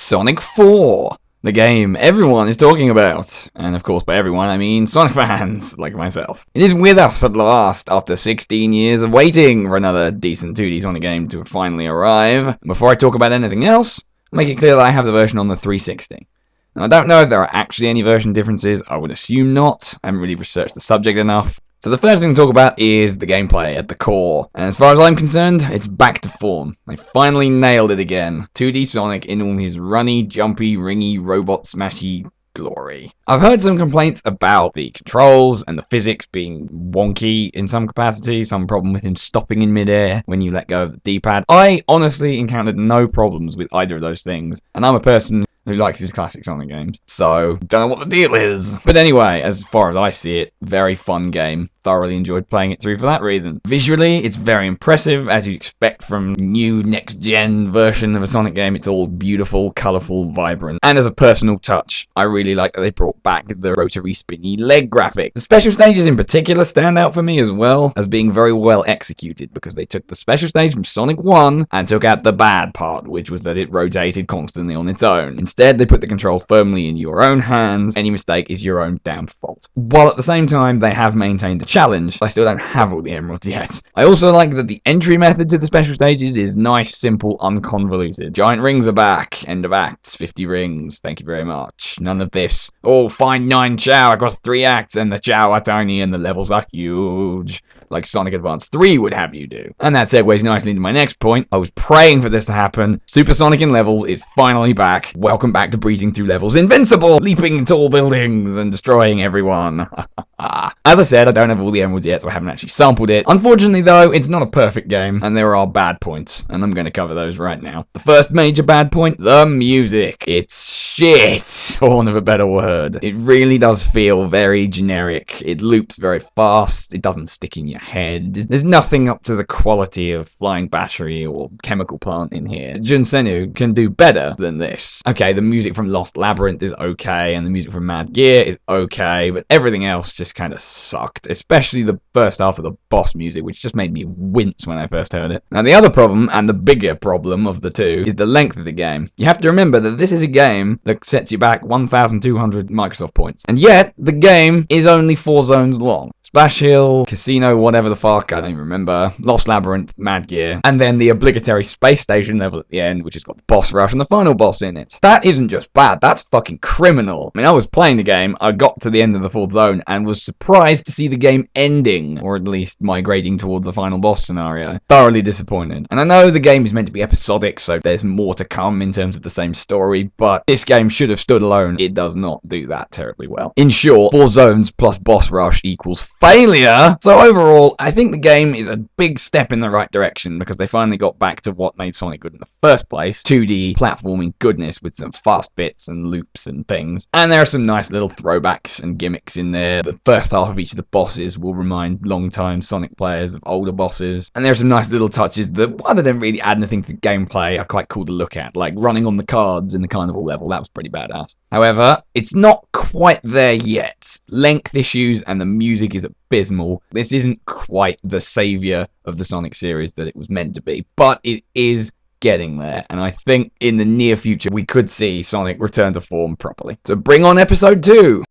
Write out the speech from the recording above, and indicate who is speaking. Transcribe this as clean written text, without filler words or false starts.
Speaker 1: Sonic 4, the game everyone is talking about. And of course, by everyone, I mean Sonic fans, like myself. It is with us at last, after 16 years of waiting for another decent 2D Sonic game to finally arrive. And before I talk about anything else, I'll make it clear that I have the version on the 360. Now, I don't know if there are actually any version differences. I would assume not. I haven't really researched the subject enough. So the first thing to talk about is the gameplay at the core. And as far as I'm concerned, it's back to form. They finally nailed it again. 2D Sonic in all his runny, jumpy, ringy, robot smashy glory. I've heard some complaints about the controls and the physics being wonky in some capacity, some problem with him stopping in midair when you let go of the D-pad. I honestly encountered no problems with either of those things, and I'm a person who likes his classic Sonic games, so don't know what the deal is. But anyway, as far as I see it, very fun game. Thoroughly enjoyed playing it through for that reason. Visually, it's very impressive, as you'd expect from new next-gen version of a Sonic game. It's all beautiful, colourful, vibrant. And as a personal touch, I really like that they brought back the rotary spinny leg graphic. The special stages in particular stand out for me as well, as being very well executed, because they took the special stage from Sonic 1 and took out the bad part, which was that it rotated constantly on its own. Instead, they put the control firmly in your own hands. Any mistake is your own damn fault. While at the same time, they have maintained the challenge. I still don't have all the emeralds yet. I also like that the entry method to the special stages is nice, simple, unconvoluted. Giant rings are back. End of acts. 50 rings. Thank you very much. None of this. Oh, find 9 Chao across 3 acts, and the Chao are tiny and the levels are huge, like Sonic Advance 3 would have you do. And that segues nicely into my next point. I was praying for this to happen. Super Sonic in Levels is finally back. Welcome back to breezing through levels. Invincible! Leaping tall buildings and destroying everyone. As I said, I don't have all the emeralds yet, so I haven't actually sampled it. Unfortunately, though, it's not a perfect game, and there are bad points, and I'm going to cover those right now. The first major bad point, the music. It's shit, for want of a better word. It really does feel very generic. It loops very fast. It doesn't stick in your head. There's nothing up to the quality of Flying Battery or Chemical Plant in here. Jun Senu can do better than this. Okay, the music from Lost Labyrinth is okay, and the music from Mad Gear is okay, but everything else just kind of sucked, especially the first half of the boss music, which just made me wince when I first heard it. Now, the other problem, and the bigger problem of the two, is the length of the game. You have to remember that this is a game that sets you back 1,200 Microsoft points, and yet the game is only 4 zones long. Splash Hill, Casino, whatever the fuck, I don't even remember, Lost Labyrinth, Mad Gear, and then the obligatory space station level at the end, which has got the boss rush and the final boss in it. That isn't just bad, that's fucking criminal. I mean, I was playing the game, I got to the end of the 4th zone, and was surprised to see the game ending, or at least migrating towards the final boss scenario. Thoroughly disappointed. And I know the game is meant to be episodic, so there's more to come in terms of the same story, but this game should have stood alone. It does not do that terribly well. In short, 4 zones plus boss rush equals failure. So overall, I think the game is a big step in the right direction because they finally got back to what made Sonic good in the first place. 2D platforming goodness with some fast bits and loops and things. And there are some nice little throwbacks and gimmicks in there. The first half of each of the bosses will remind long-time Sonic players of older bosses. And there are some nice little touches that, while they don't really add anything to the gameplay, are quite cool to look at. Like running on the cards in the carnival level. That was pretty badass. However, it's not quite there yet. Length issues and the music is abysmal. This isn't quite the savior of the Sonic series that it was meant to be, but it is getting there, and I think in the near future we could see Sonic return to form properly. So bring on episode 2!